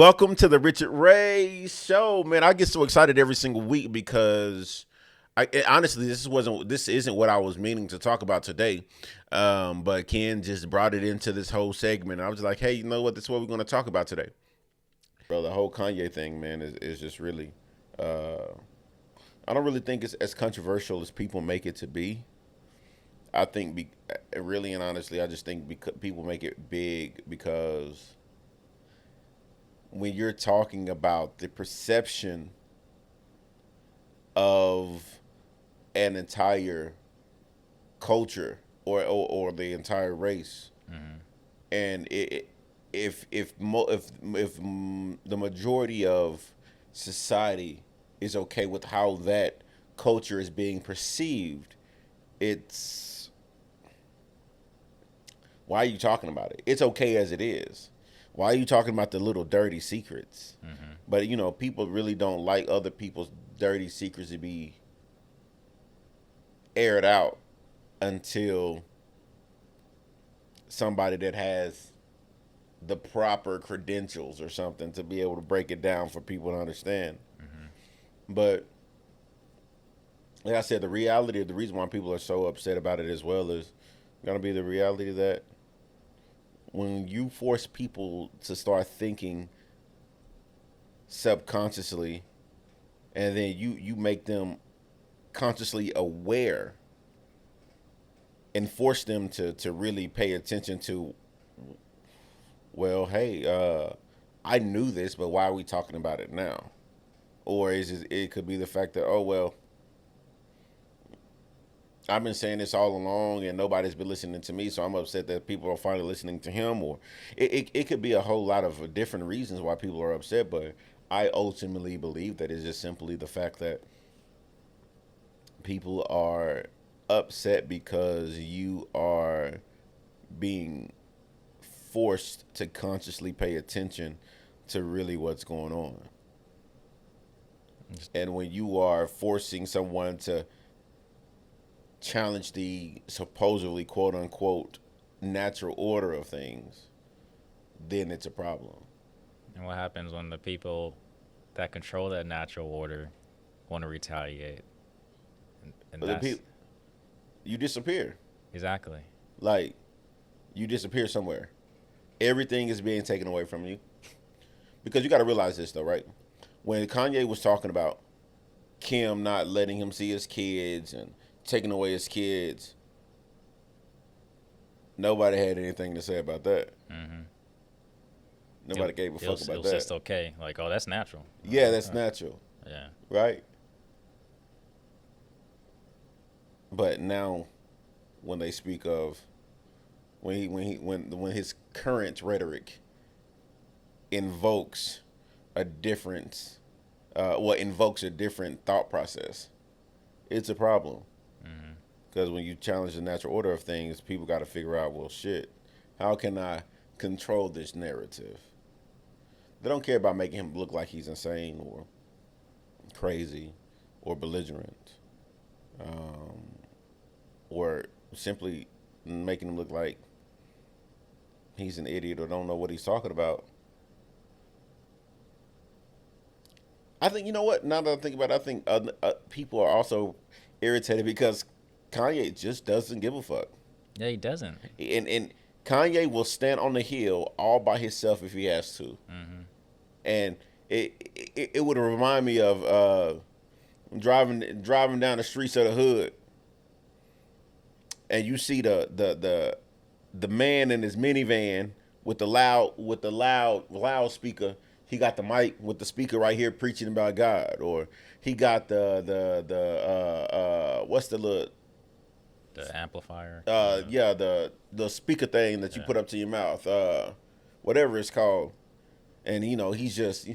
Welcome to the Richard Ray Show, man. I get so excited every single week because honestly, this isn't what I was meaning to talk about today. But Ken just brought it into this whole segment. I was like, hey, you know what? This is what we're going to talk about today, bro. The whole Kanye thing, man, is just really. I don't really think it's as controversial as people make it to be. I think, really and honestly, I just think because people make it big because when you're talking about the perception of an entire culture or the entire race, and if the majority of society is okay with how that culture is being perceived, it's why are you talking about it? It's okay as it is. Why are you talking about the little dirty secrets? But people really don't like other people's dirty secrets to be aired out until somebody that has the proper credentials or something to be able to break it down for people to understand. But like I said, the reality of the reason why people are so upset about it as well is going to be the reality that when you force people to start thinking subconsciously and then you make them consciously aware and force them to really pay attention to, well, hey, I knew this, but why are we talking about it now? Or it could be the fact that, oh, well, I've been saying this all along and nobody's been listening to me, so I'm upset that people are finally listening to him. Or it could be a whole lot of different reasons why people are upset, but I ultimately believe that it's just simply the fact that people are upset because you are being forced to consciously pay attention to really what's going on. And when you are forcing someone to challenge the supposedly quote unquote natural order of things, then it's a problem. And what happens when the people that control that natural order want to retaliate? And that's You disappear. exactly. Like, you disappear somewhere. Everything is being taken away from you. Because you got to realize this, though, right? When Kanye was talking about Kim not letting him see his kids and taking away his kids, nobody had anything to say about that. Nobody gave a fuck about that. It was just okay. Like, oh, that's natural. Yeah, that's natural. Yeah. Right? But now, when they speak of when his current rhetoric invokes a different, invokes a different thought process, it's a problem. Because when you challenge the natural order of things, people got to figure out, well, shit, how can I control this narrative? They don't care about making him look like he's insane or crazy or belligerent, or simply making him look like he's an idiot or don't know what he's talking about. I think, you know what? Now that I think about it, I think people are also irritated because Kanye just doesn't give a fuck. Yeah, he doesn't. And Kanye will stand on the hill all by himself if he has to. And it would remind me of driving down the streets of the hood, and you see the man in his minivan with the loudspeaker. He got the mic with the speaker right here preaching about God, or he got the what's the little The amplifier. the speaker thing that you put up to your mouth, whatever it's called, and he's just,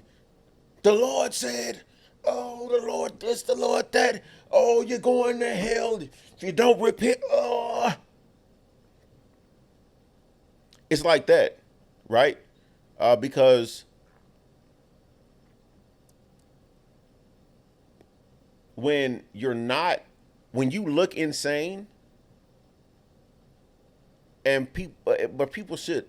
the Lord said, oh, the Lord this, the Lord that, oh, you're going to hell if you don't repent. Oh, it's like that, right? Because when you look insane, and people should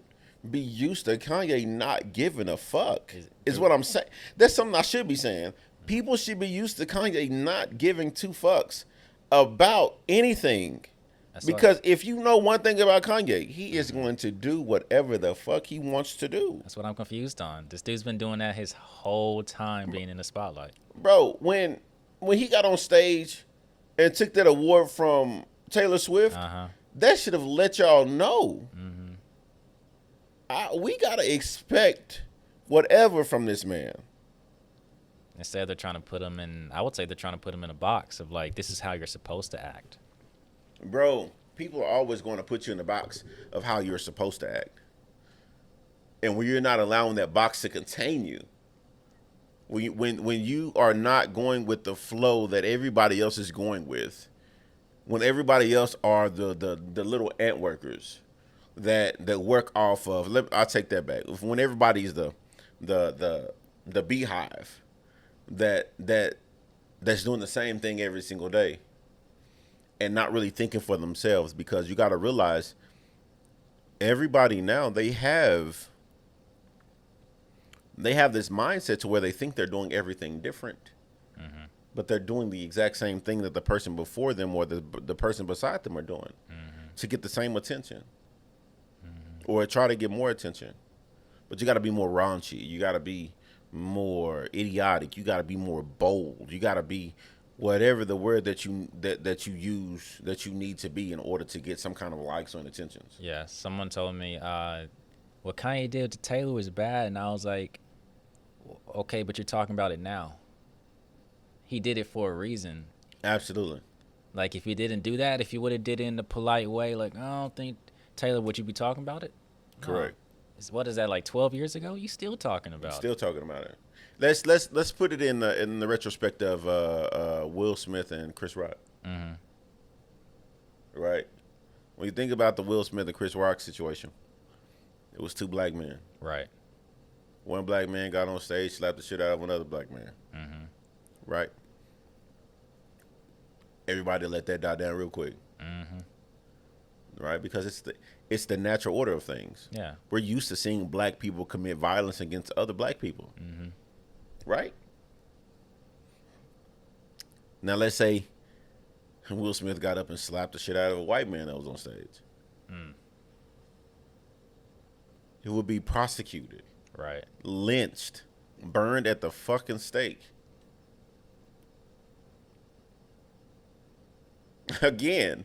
be used to Kanye not giving a fuck. Is Is what I'm saying. That's something I should be saying. People should be used to Kanye not giving two fucks about anything. that's what Because if you know one thing about Kanye, he is going to do whatever the fuck he wants to do. that's what I'm confused on. This dude's been doing that his whole time being in the spotlight. Bro, when he got on stage and took that award from Taylor Swift, Uh-huh. that should have let y'all know. We gotta expect whatever from this man. Instead, they're trying to put him in. I would say they're trying to put him in a box of like, this is how you're supposed to act. Bro, people are always going to put you in the box of how you're supposed to act. And when you're not allowing that box to contain you, when you are not going with the flow that everybody else is going with, when everybody else are the little ant workers that work off of, I'll take that back. When everybody's the beehive that's doing the same thing every single day and not really thinking for themselves, because you got to realize everybody now, they have this mindset to where they think they're doing everything different, but they're doing the exact same thing that the person before them or the person beside them are doing to get the same attention or try to get more attention. But you got to be more raunchy. You got to be more idiotic. You got to be more bold. You got to be whatever the word that you use that you need to be in order to get some kind of likes or attentions. Yeah, someone told me what Kanye did to Taylor was bad, and I was like, okay, but you're talking about it now. He did it for a reason. Absolutely. Like, if he didn't do that, if he would have did it in a polite way, like, I don't think, Taylor, would you be talking about it? No. Correct. What is that, like 12 years ago? You still talking about Still it. talking about it. Let's put it in the retrospect of Will Smith and Chris Rock. Right. When you think about the Will Smith and Chris Rock situation, it was two black men. Right. One black man got on stage, slapped the shit out of another black man. Right. Everybody let that die down real quick. Right, because it's the natural order of things. Yeah. We're used to seeing black people commit violence against other black people. Right? Now let's say Will Smith got up and slapped the shit out of a white man that was on stage. He would be prosecuted, Right. lynched, burned at the fucking stake. Again,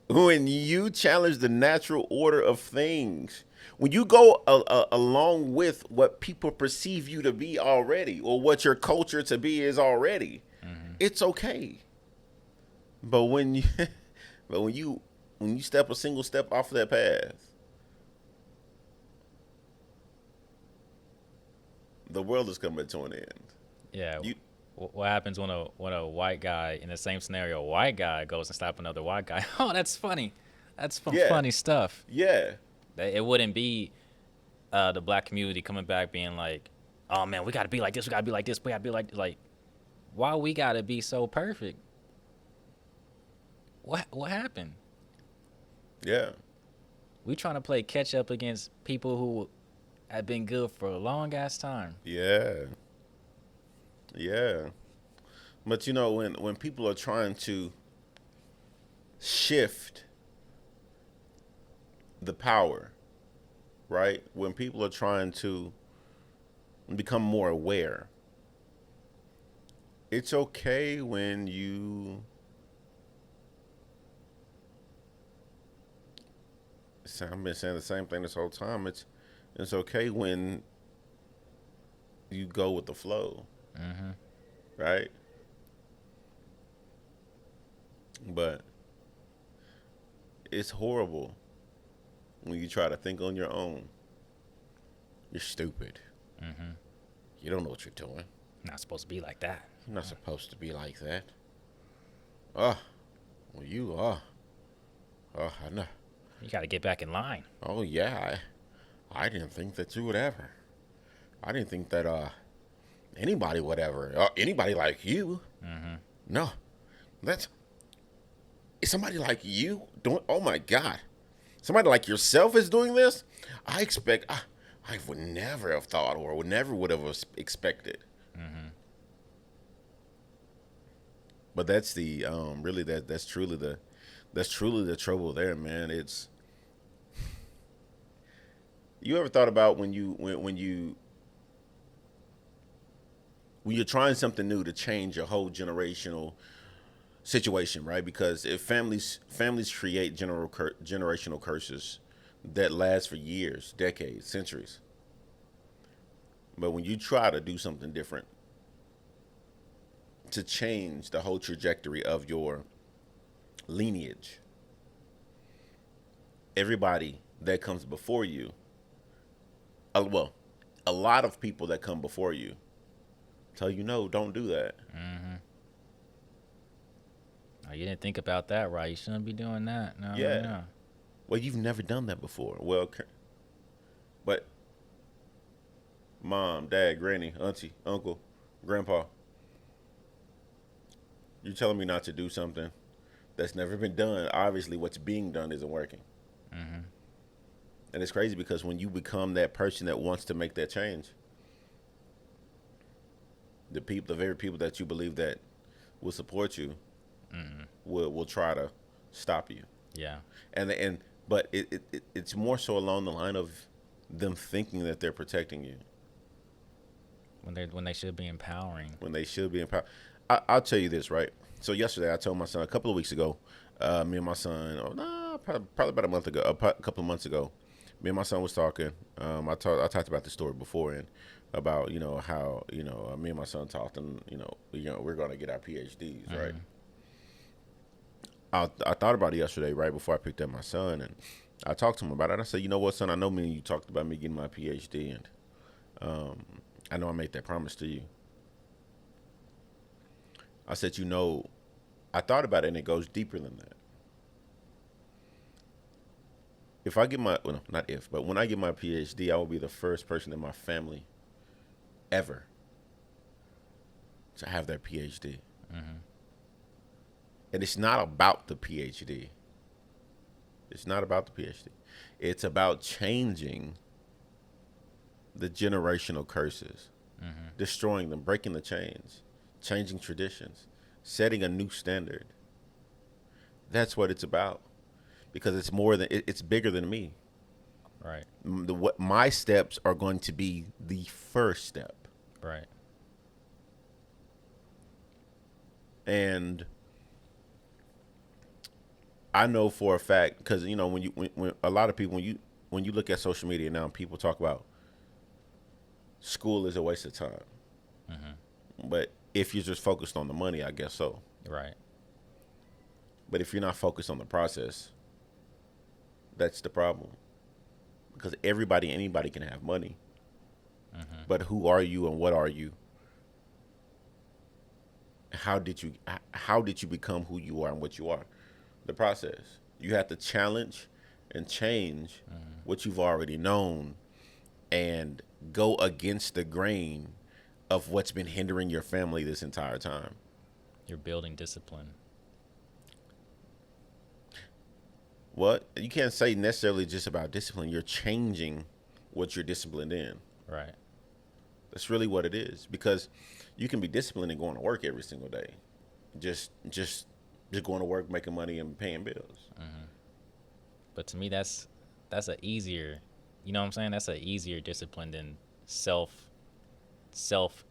when you challenge the natural order of things, when you go along with what people perceive you to be already, or what your culture to be is already, it's okay. But when you step a single step off of that path, the world is coming to an end. Yeah. What happens when a white guy in the same scenario, a white guy goes and slap another white guy? Oh, that's funny. That's some funny stuff. Yeah. It wouldn't be the black community coming back being like, oh man, we gotta be like this, we gotta be like this, we gotta be like why we gotta be so perfect? What happened? Yeah. We trying to play catch up against people who have been good for a long ass time. Yeah. Yeah. But you know, when people are trying to shift the power, right? When people are trying to become more aware, it's okay when you I've been saying the same thing this whole time. It's okay when you go with the flow. Right? But it's horrible when you try to think on your own. You're stupid. You don't know what you're doing. Not supposed to be like that. You're not supposed to be like that. Well, you are. I know. You got to get back in line. Oh, yeah. I didn't think that you would ever. I didn't think that anybody would ever. Anybody like you. No. Is somebody like you doing. Oh, my God. Somebody like yourself is doing this? I expect. I would never have thought, or would have expected. Mm-hmm. But that's the really that's truly the trouble there, man. It's you ever thought about when you're trying something new to change your whole generational situation, right? Because if families create generational curses that last for years, decades, centuries. But when you try to do something different to change the whole trajectory of your lineage, everybody that comes before you, well, a lot of people that come before you tell you no, don't do that. Mm-hmm. Oh, you didn't think about that, right? You shouldn't be doing that. No, no, Yeah. no. Well, you've never done that before. Well, but mom, dad, granny, auntie, uncle, grandpa, you're telling me not to do something that's never been done. Obviously, what's being done isn't working. Mm-hmm. And it's crazy because when you become that person that wants to make that change, the very people that you believe that will support you, Mm-hmm. will try to stop you. Yeah. And but it's more so along the line of them thinking that they're protecting you When they should be empowering. when they should be empowered. I'll tell you this, right? So yesterday, I told my son a couple of weeks ago. Me and my son, probably about a month ago, a couple of months ago, me and my son was talking. I talked about the story before and about how me and my son talked and we're gonna get our PhDs, right? Mm-hmm. I thought about it yesterday, right before I picked up my son, and I talked to him about it. I said, you know what, son, I know me and you talked about me getting my PhD, and I know I made that promise to you. I said, I thought about it, and it goes deeper than that. If I get my, well, no, not if, but when I get my PhD, I will be the first person in my family ever to have their PhD. Mm-hmm. And it's not about the PhD. It's not about the PhD. It's about changing the generational curses, Mm-hmm. destroying them, breaking the chains, changing traditions, setting a new standard. That's what it's about. Because it's more than it's bigger than me. Right. What my steps are going to be the first step, Right. and I know for a fact because when a lot of people when you look at social media now, people talk about school is a waste of time. Mm-hmm. But if you're just focused on the money, I guess so. Right. But if you're not focused on the process, that's the problem. Because anybody can have money. Mm-hmm. But who are you and what are you? How did you become who you are and what you are? The process. You have to challenge and change Mm-hmm. what you've already known and go against the grain of what's been hindering your family this entire time. You're building discipline. What you can't say necessarily just about discipline. You're changing what you're disciplined in. Right. That's really what it is. Because you can be disciplined and going to work every single day, just going to work, making money, and paying bills. Mm-hmm. But to me, that's a easier. You know what I'm saying? That's a easier discipline than self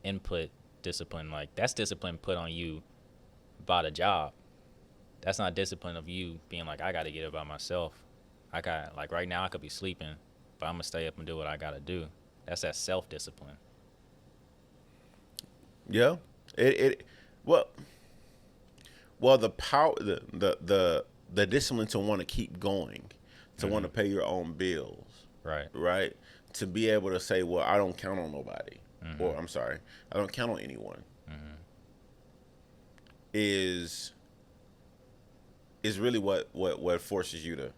input discipline. Like that's discipline put on you by the job. That's not discipline of you being like, I got to get it by myself. I got like right now I could be sleeping, but I'm gonna stay up and do what I gotta do. That's that self discipline. Yeah. It well the power the discipline to want to keep going, to want to pay your own bills, Right. right? To be able to say, well, I don't count on nobody, Mm-hmm. or I'm sorry, I don't count on anyone, Mm-hmm. is really what forces you to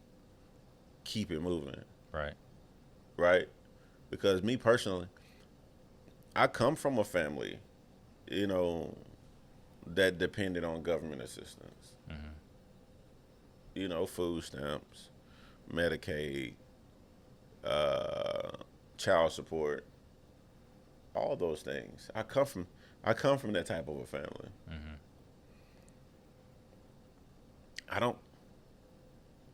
keep it moving, Right. right? Because me personally, I come from a family, you know, that depended on government assistance. Mm-hmm. Food stamps, Medicaid, uh, child support, all those things. I come from that type of a family. I don't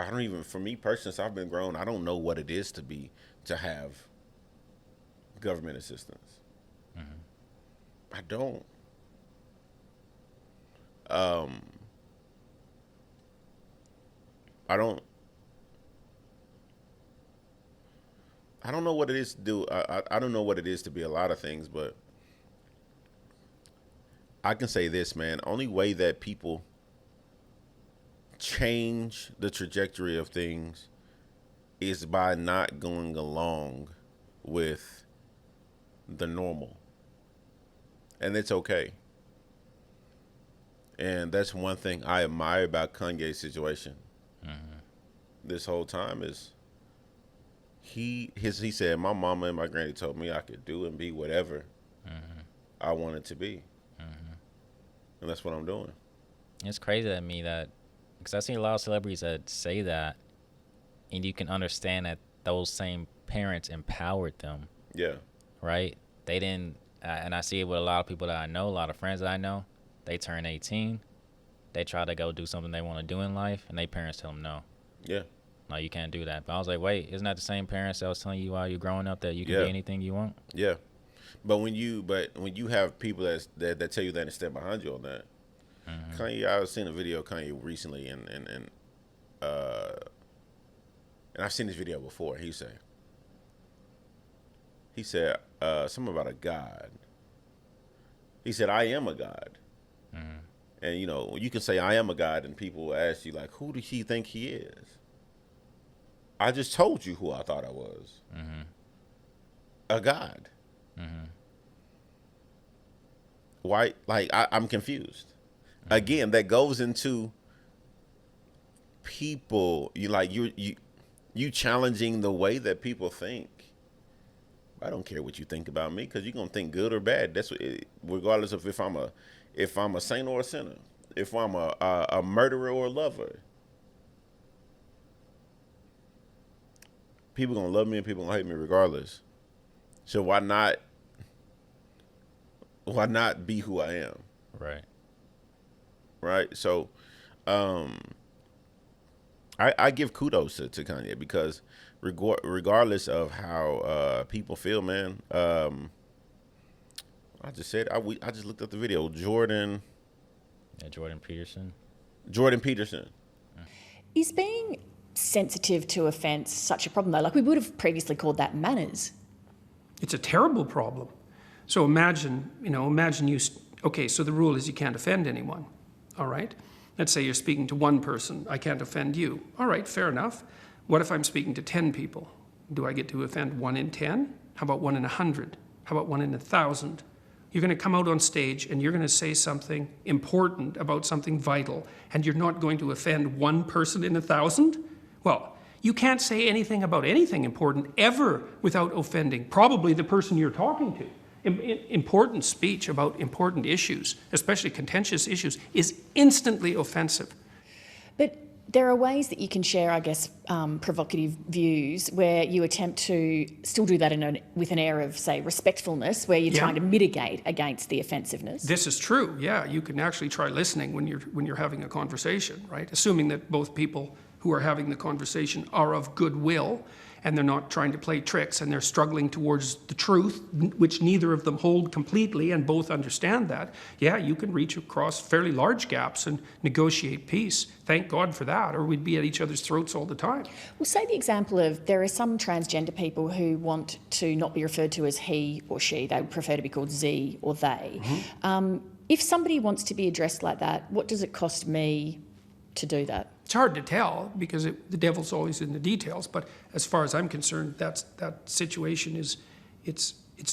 I don't even, for me personally, since I've been grown, I don't know what it is to have government assistance. I don't. Um, I don't. I don't know what it is to do. I don't know what it is to be a lot of things, but I can say this, man. Only way that people change the trajectory of things is by not going along with the normal. And it's okay. And that's one thing I admire about Kanye's situation. This whole time is he said, my mama and my granny told me I could do and be whatever I wanted to be. And that's what I'm doing. It's crazy to me that, because I've seen a lot of celebrities that say that, and you can understand that those same parents empowered them, Yeah. right? They didn't, and I see it with a lot of people that I know, a lot of friends that I know. They turn 18, they try to go do something they want to do in life, and their parents tell them no. Yeah. No, you can't do that. But I was like, wait, isn't that the same parents that was telling you while you're growing up that you can Yeah. be anything you want? Yeah. But when you have people that tell you that and stand behind you on that, Kanye, I was seeing a video of Kanye recently, and I've seen this video before. He said something about a God. He said, "I am a God," and you can say "I am a God," and people will ask you like, "Who does he think he is?" I just told you who I thought I was. A God. Why? Like I'm confused. Again, that goes into people. You challenging the way that people think. I don't care what you think about me because you're gonna think good or bad. That's regardless of if I'm a saint or a sinner, if I'm a murderer or a lover. People gonna love me and people gonna hate me regardless. So why not be who I am? Right. Right. So, I give kudos to Kanye because regardless of how people feel, man. I just said I just looked up the video. Jordan Peterson. Is being sensitive to offence such a problem, though? Like, we would have previously called that manners. It's a terrible problem. So imagine you, okay, so the rule is you can't offend anyone, all right? Let's say you're speaking to one person, I can't offend you. All right, fair enough. What if I'm speaking to 10 people? Do I get to offend 1 in 10? How about 1 in 100? How about 1 in 1,000? You're going to come out on stage and you're going to say something important about something vital, and you're not going to offend 1 person in 1,000? Well, you can't say anything about anything important ever without offending probably the person you're talking to. Important speech about important issues, especially contentious issues, is instantly offensive. But there are ways that you can share, I guess, provocative views where you attempt to still do that with an air of, say, respectfulness, where you're trying to mitigate against the offensiveness. This is true, yeah. You can actually try listening when you're having a conversation, right? Assuming that both people who are having the conversation are of goodwill and they're not trying to play tricks and they're struggling towards the truth, which neither of them hold completely and both understand that. Yeah, you can reach across fairly large gaps and negotiate peace. Thank God for that, or we'd be at each other's throats all the time. Well, say the example of there are some transgender people who want to not be referred to as he or she. They would prefer to be called Z or they. If somebody wants to be addressed like that, what does it cost me to do that? It's hard to tell because the devil's always in the details. But as far as I'm concerned, that situation it's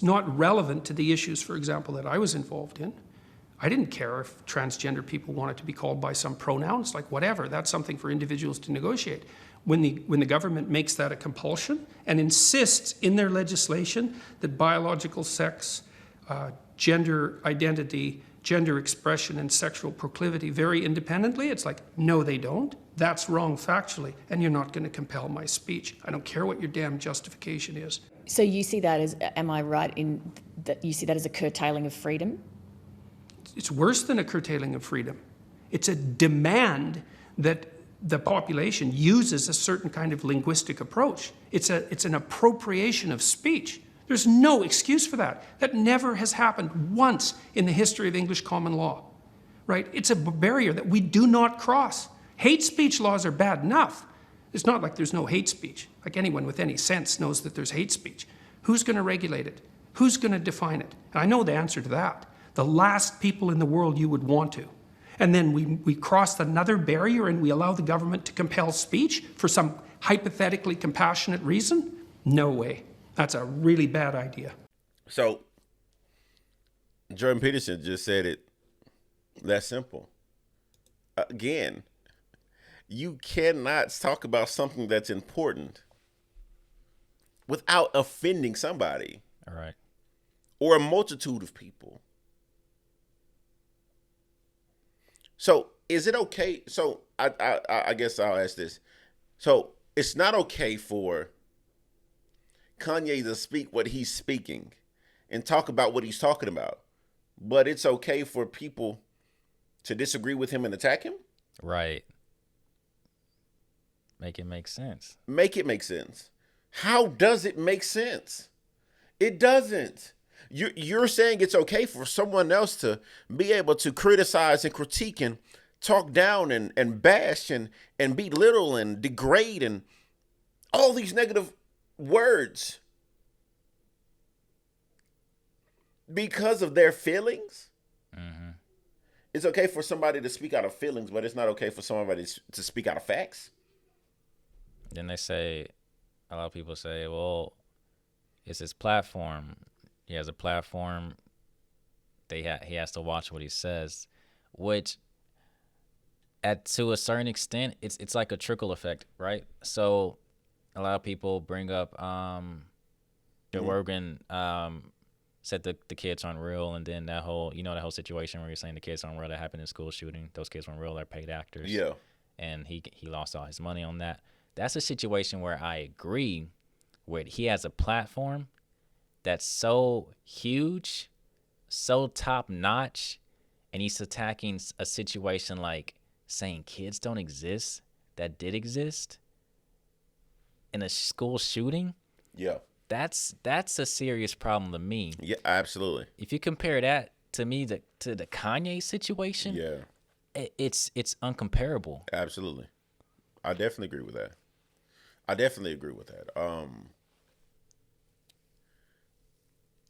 not relevant to the issues, for example, that I was involved in. I didn't care if transgender people wanted to be called by some pronouns, like whatever. That's something for individuals to negotiate. When the government makes that a compulsion and insists in their legislation that biological sex, gender identity, gender expression and sexual proclivity very independently? It's like, no, they don't. That's wrong factually, and you're not going to compel my speech. I don't care what your damn justification is. So you see that as, am I right in that you see that as a curtailing of freedom? It's worse than a curtailing of freedom. It's a demand that the population uses a certain kind of linguistic approach. It's an appropriation of speech. There's no excuse for that. That never has happened once in the history of English common law, right? It's a barrier that we do not cross. Hate speech laws are bad enough. It's not like there's no hate speech. Like anyone with any sense knows that there's hate speech. Who's going to regulate it? Who's going to define it? And I know the answer to that. The last people in the world you would want to. And then we cross another barrier and we allow the government to compel speech for some hypothetically compassionate reason? No way. That's a really bad idea. So, Jordan Peterson just said it that simple. Again, you cannot talk about something that's important without offending somebody. All right. Or a multitude of people. So, is it okay? So, I guess I'll ask this. So, it's not okay for Kanye to speak what he's speaking and talk about what he's talking about, but it's okay for people to disagree with him and attack him? Right. Make it make sense. Make it make sense. How does it make sense? It doesn't. You're saying it's okay for someone else to be able to criticize and critique and talk down and bash and belittle and degrade and all these negative words because of their feelings. Mm-hmm. It's okay for somebody to speak out of feelings, but it's not okay for somebody to speak out of facts. Then they say, a lot of people say, well, it's his platform. He has a platform. He has to watch what he says, which to a certain extent, it's like a trickle effect, right? So a lot of people bring up Joe Rogan said the kids aren't real, and then that whole situation where you're saying the kids aren't real that happened in school shooting. Those kids weren't real; they're paid actors. Yeah, and he lost all his money on that. That's a situation where I agree with. He has a platform that's so huge, so top notch, and he's attacking a situation like saying kids don't exist that did exist in a school shooting. Yeah. That's a serious problem to me. Yeah, absolutely. If you compare that to me to the Kanye situation, yeah, it's uncomparable. Absolutely. I definitely agree with that.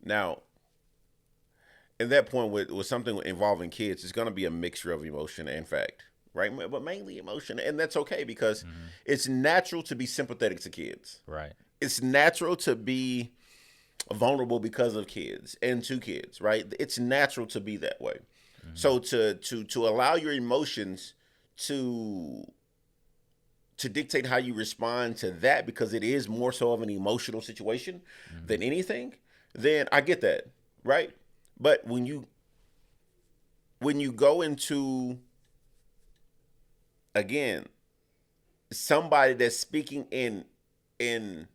Now, at that point with something involving kids, it's going to be a mixture of emotion and fact, right? But mainly emotion, and that's okay because it's natural to be sympathetic to kids. Right. It's natural to be vulnerable because of kids and to kids, right? It's natural to be that way. So to allow your emotions to dictate how you respond to that, because it is more so of an emotional situation than anything, then I get that, right? But when you go into, again, somebody that's speaking in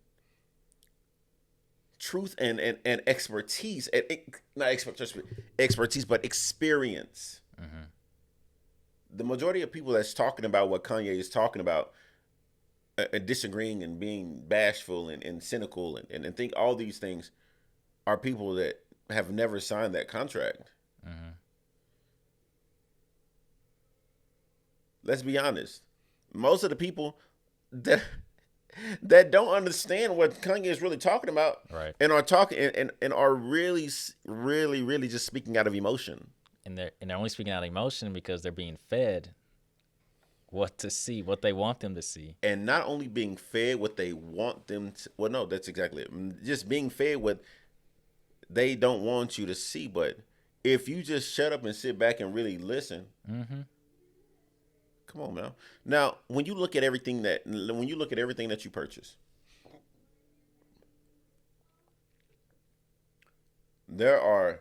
truth and expertise, and not expertise, but experience. The majority of people that's talking about what Kanye is talking about, disagreeing and being bashful and cynical and think all these things, are people that have never signed that contract. Let's be honest. Most of the people that don't understand what Kanye is really talking about, right, and are talking and are really just speaking out of emotion. And they're only speaking out of emotion because they're being fed what to see, what they want them to see. And not only being fed what they want them to, well, no, that's exactly it. Just being fed what they don't want you to see. But if you just shut up and sit back and really listen, come on, man. Now, when you look at everything that you purchase, there are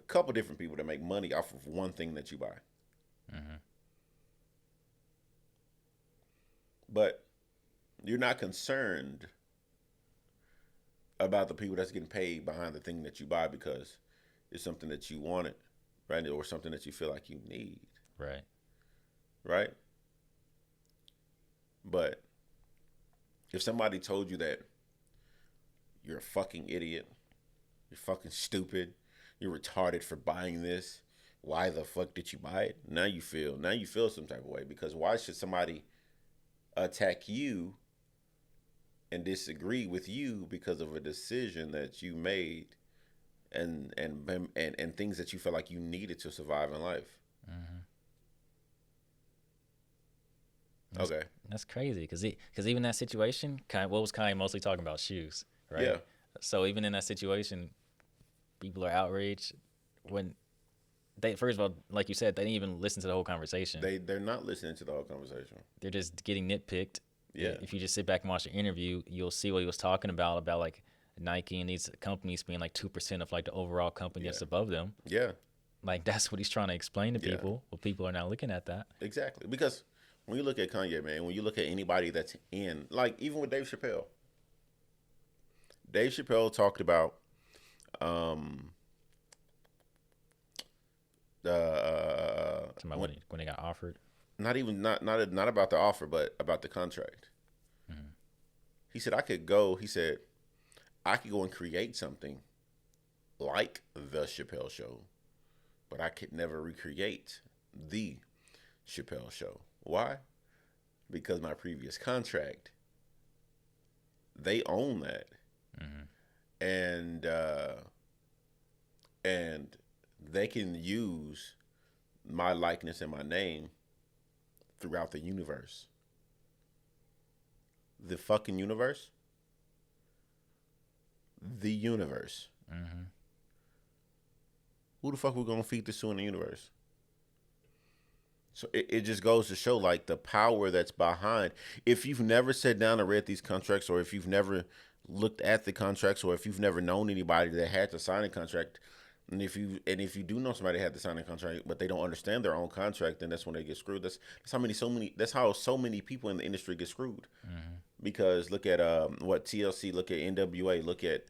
couple different people that make money off of one thing that you buy. But you're not concerned about the people that's getting paid behind the thing that you buy because it's something that you wanted, right? Or something that you feel like you need. Right. Right? But if somebody told you that you're a fucking idiot, you're fucking stupid, you're retarded for buying this, why the fuck did you buy it? Now you feel some type of way, because why should somebody attack you and disagree with you because of a decision that you made and things that you felt like you needed to survive in life? Okay. That's crazy because even that situation, what was Kanye mostly talking about? Shoes, right? Yeah. So even in that situation, people are outraged when they, first of all, like you said, they didn't even listen to the whole conversation. They're not listening to the whole conversation. They're just getting nitpicked. Yeah. If you just sit back and watch the interview, you'll see what he was talking about like Nike and these companies being like 2% of like the overall company that's above them. Yeah. Like that's what he's trying to explain to people. Yeah. Well, people are now looking at that. Exactly. Because when you look at Kanye, man, when you look at anybody that's in, like even with Dave Chappelle talked about Talking about when they got offered. not about the offer, but about the contract. He said I could go and create something like the Chappelle Show, but I could never recreate the Chappelle Show. Why? Because my previous contract, they own that. And they can use my likeness and my name throughout the universe. The fucking universe? The universe. Who the fuck we gonna feed this to in the universe? So it just goes to show like the power that's behind. If you've never sat down and read these contracts, or if you've never looked at the contracts, or if you've never known anybody that had to sign a contract, and if you do know somebody that had to sign a contract but they don't understand their own contract, then that's when they get screwed. That's how so many people in the industry get screwed. Because look at what TLC, look at NWA, look at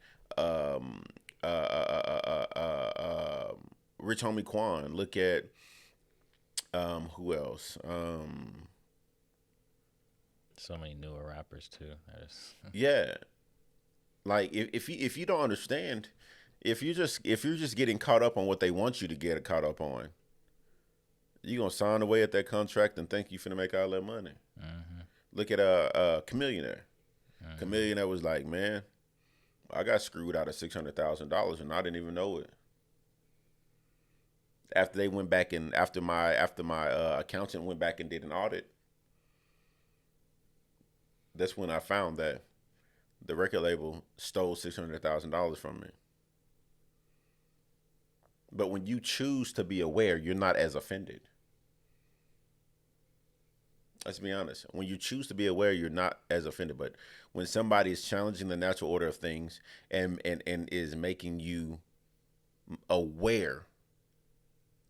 Rich Homie Quan, look at who else? So many newer rappers too. Yeah. Like if you don't understand, if you're just getting caught up on what they want you to get caught up on, you're gonna sign away at that contract and think you finna make all that money. Look at Chameleonaire. Chameleonaire was like, man, I got screwed out of $600,000 and I didn't even know it. After they went back and after my accountant went back and did an audit, that's when I found that the record label stole $600,000 from me. But when you choose to be aware, you're not as offended. Let's be honest. When you choose to be aware, you're not as offended. But when somebody is challenging the natural order of things and is making you aware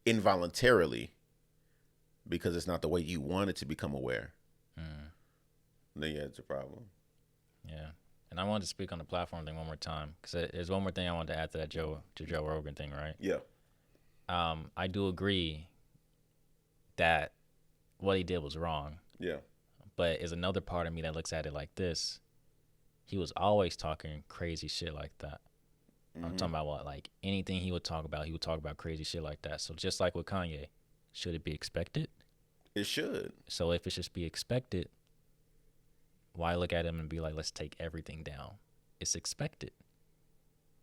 involuntarily because it's not the way you wanted to become aware, then yeah, it's a problem. Yeah. And I wanted to speak on the platform thing one more time because there's one more thing I wanted to add to that Joe Rogan thing, right? Yeah. I do agree that what he did was wrong. Yeah. But there's another part of me that looks at it like this. He was always talking crazy shit like that. I'm talking about what, like anything he would talk about crazy shit like that. So just like with Kanye, should it be expected? It should. So if it should be expected, why look at him and be like, let's take everything down? It's expected.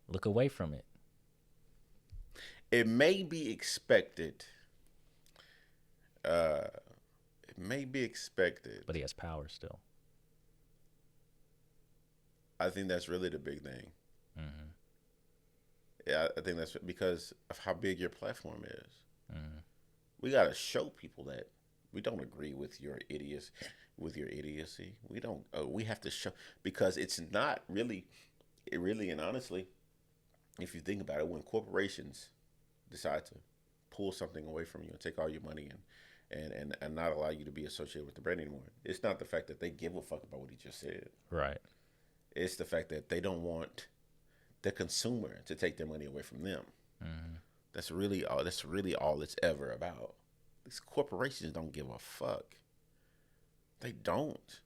Look away from it. It may be expected. It may be expected. But he has power still. I think that's really the big thing. Yeah, I think that's because of how big your platform is. We got to show people that we don't agree with your idiocy. We don't. We have to show, because it's not really, and honestly, if you think about it, when corporations decide to pull something away from you and take all your money and not allow you to be associated with the brand anymore. It's not the fact that they give a fuck about what he just said. Right. It's the fact that they don't want the consumer to take their money away from them. Mm-hmm. That's really all it's ever about. These corporations don't give a fuck. They don't.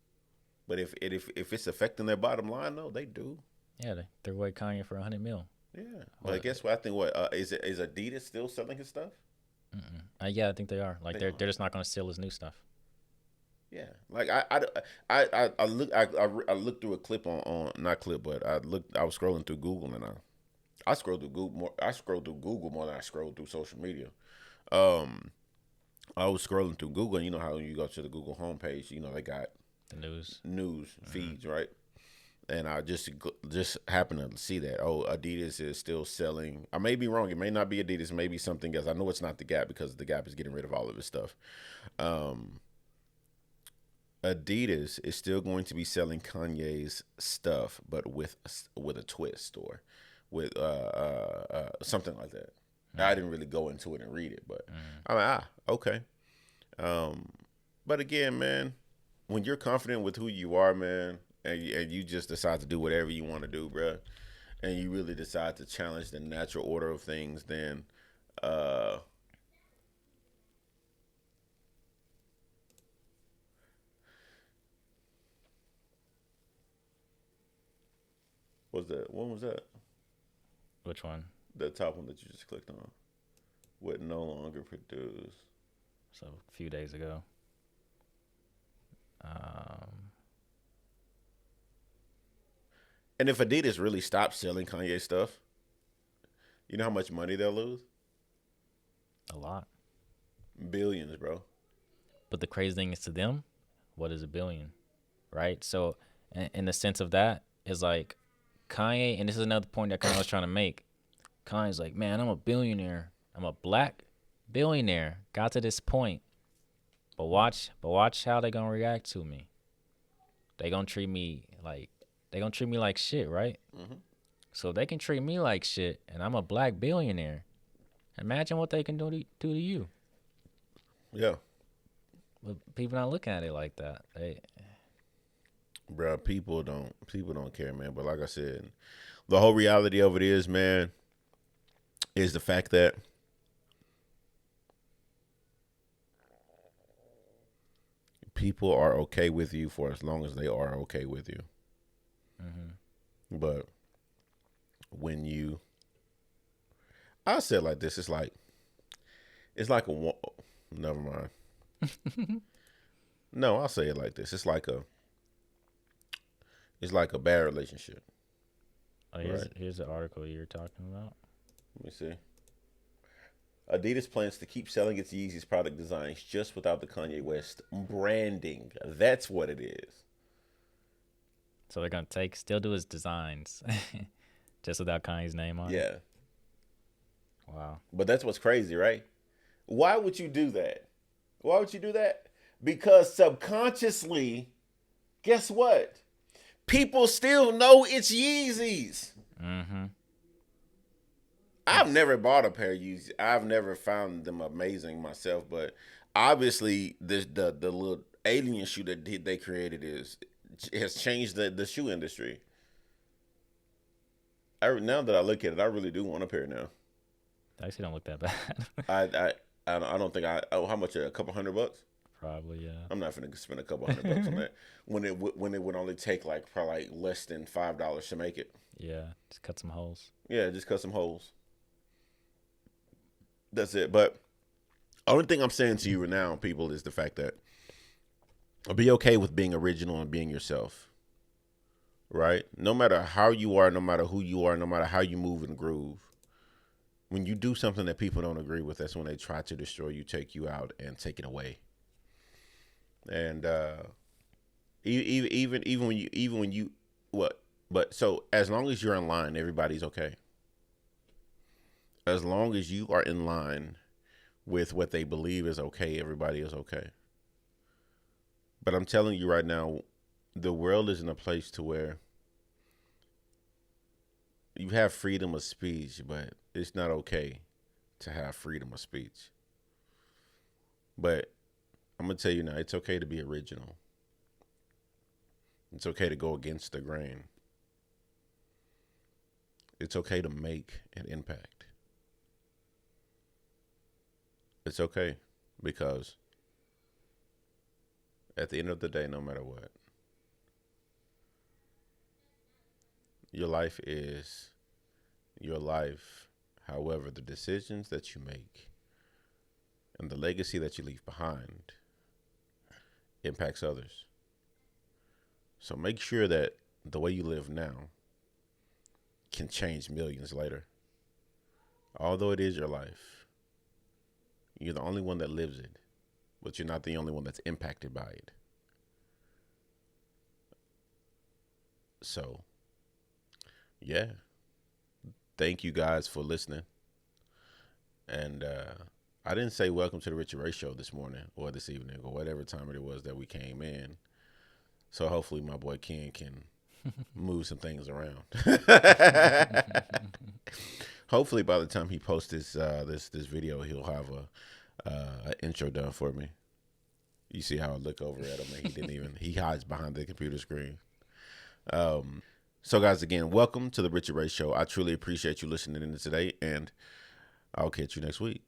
But if it's affecting their bottom line, though, they do. Yeah, they threw away Kanye for $100 million. Yeah. But guess what? I think is Adidas still selling his stuff? Yeah, I think they are. Like they're just not going to steal his new stuff. Yeah, like I looked through a clip on not clip, but I was scrolling through Google and I scrolled through Google more than I scrolled through social media. I was scrolling through Google, and you know how when you go to the Google homepage, you know they got The news feeds, right? And I just happened to see that Adidas is still selling. I may be wrong. It may not be Adidas. It may be something else. I know it's not the Gap because the Gap is getting rid of all of its stuff. Adidas is still going to be selling Kanye's stuff, but with a twist or with something like that. I didn't really go into it and read it, but I'm like, okay. But again, man, when you're confident with who you are, man, and you just decide to do whatever you want to do, bro, and you really decide to challenge the natural order of things, then when was that? Which one? The top one that you just clicked on. Would no longer produce. So a few days ago. And if Adidas really stops selling Kanye stuff, you know how much money they'll lose? A lot. Billions, bro. But the crazy thing is to them, what is $1 billion? Right? So in the sense of that, is like Kanye, and this is another point that Kanye was trying to make. Kanye's like, man, I'm a billionaire. I'm a black billionaire. Got to this point. But watch how they gonna react to me. They gonna treat me like shit, right? Mm-hmm. So they can treat me like shit, and I'm a black billionaire. Imagine what they can do to you. Yeah. But people not looking at it like that. Bro, people don't care, man. But like I said, the whole reality of it is, man, is the fact that people are okay with you for as long as they are okay with you. Mm-hmm. But when I say it like this, it's like a never mind. No, I'll say it like this. It's like a bad relationship. Oh, here's the article you're talking about. Let me see. Adidas plans to keep selling its Yeezy's product designs just without the Kanye West branding. That's what it is. So they're gonna still do his designs, just without Kanye's name on it. Yeah. Wow. But that's what's crazy, right? Why would you do that? Why would you do that? Because subconsciously, guess what? People still know it's Yeezys. Mm-hmm. I've never bought a pair of Yeezys. I've never found them amazing myself, but obviously the little alien shoe that they created has changed the shoe industry. Now that I look at it, I really do want a pair now. They actually don't look that bad. I don't think how much a couple $100? Probably, yeah. I'm not gonna spend a couple $100 on that when it would only take probably less than $5 to make it. Yeah, just cut some holes. Yeah, just cut some holes. That's it. But only thing I'm saying to you now, people, is the fact that be okay with being original and being yourself. Right? No matter how you are, no matter who you are, no matter how you move and groove. When you do something that people don't agree with, that's when they try to destroy you, take you out, and take it away. And even when you what? But so as long as you're in line, everybody's okay. As long as you are in line with what they believe is okay, everybody is okay. But I'm telling you right now, the world is in a place to where you have freedom of speech, but it's not okay to have freedom of speech. But I'm going to tell you now, it's okay to be original. It's okay to go against the grain. It's okay to make an impact. It's okay because at the end of the day, no matter what, your life is your life. However, the decisions that you make and the legacy that you leave behind impacts others. So make sure that the way you live now can change millions later. Although it is your life, you're the only one that lives it, but you're not the only one that's impacted by it. So, yeah. Thank you guys for listening. And I didn't say welcome to the Richard Ray Show this morning or this evening or whatever time it was that we came in. So hopefully my boy Ken can move some things around. Hopefully by the time he posts this video, he'll have an intro done for me. You see how I look over at him and he hides behind the computer screen. So guys, again, welcome to the Richard Ray Show. I truly appreciate you listening in today, and I'll catch you next week.